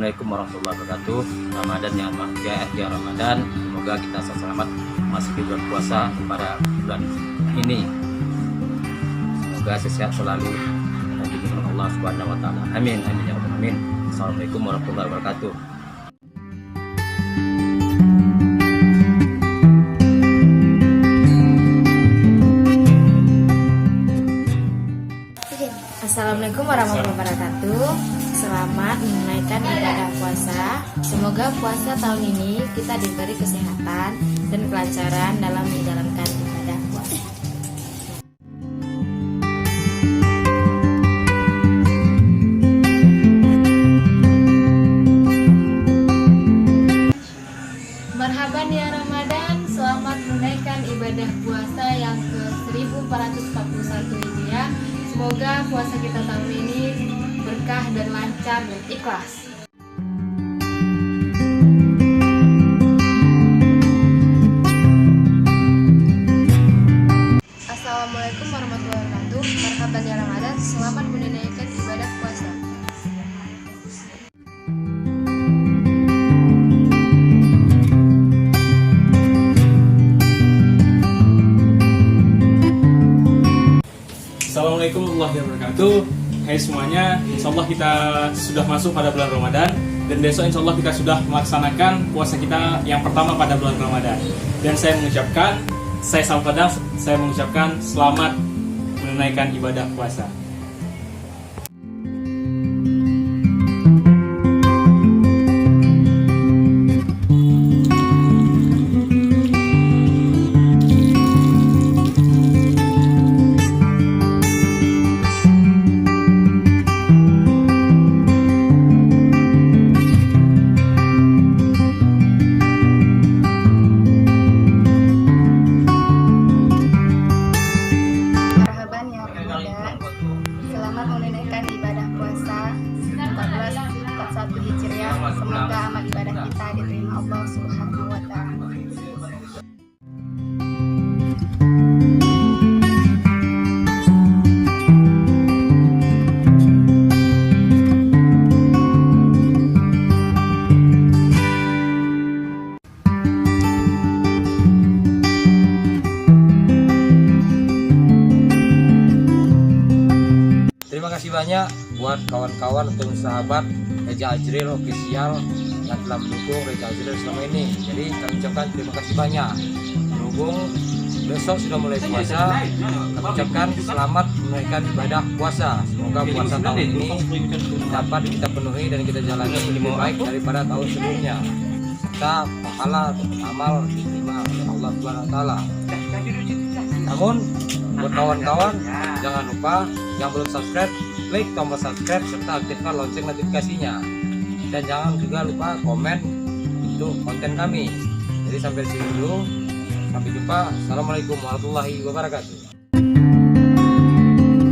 Assalamualaikum warahmatullahi wabarakatuh. Ramadan yang bahagia ya Ramadan. Semoga kita selamat memasuki bulan puasa pada bulan ini. Semoga sehat selalu dan diberikan Allah Subhanahu wa taala. Amin amin ya rabbal alamin. Assalamualaikum warahmatullahi wabarakatuh. Assalamualaikum warahmatullahi wabarakatuh. Selamat menunaikan ibadah puasa. Semoga puasa tahun ini kita diberi kesehatan dan kelancaran dalam menjalankan ibadah puasa. Marhaban ya Ramadan. Selamat menunaikan ibadah puasa yang ke-1441 Hijriah. Semoga puasa kita tahun ini berkah dan lancar dan ikhlas. Assalamualaikum warahmatullahi wabarakatuh. Marhaban ya Ramadan. Selamat menunaikan ibadah puasa. Assalamualaikum warahmatullahi wabarakatuh. Hai semuanya, insyaallah kita sudah masuk pada bulan Ramadan. Dan besok insyaallah kita sudah melaksanakan puasa kita yang pertama pada bulan Ramadan. Dan saya mengucapkan selamat menunaikan ibadah puasa. Selamat menunaikan ibadah puasa 1441 Hijriah. Semoga amal ibadah kita diterima Allah Subhanahu wa taala. Terima kasih banyak buat kawan-kawan atau sahabat Reza Ajril Official yang telah mendukung Reza Ajril selama ini. Jadi kami ucapkan terima kasih banyak. Berhubung besok sudah mulai puasa, kami ucapkan selamat menunaikan ibadah puasa. Semoga puasa tahun ini dapat kita penuhi dan kita jalani lebih baik daripada tahun sebelumnya. Kita pahala atau amal diterima oleh Allah Subhanahu wa taala. Namun buat kawan-kawan jangan lupa yang belum subscribe, klik tombol subscribe serta aktifkan lonceng notifikasinya. Dan jangan juga lupa komen untuk konten kami. Jadi sampai sini dulu. Sampai jumpa. Assalamualaikum warahmatullahi wabarakatuh.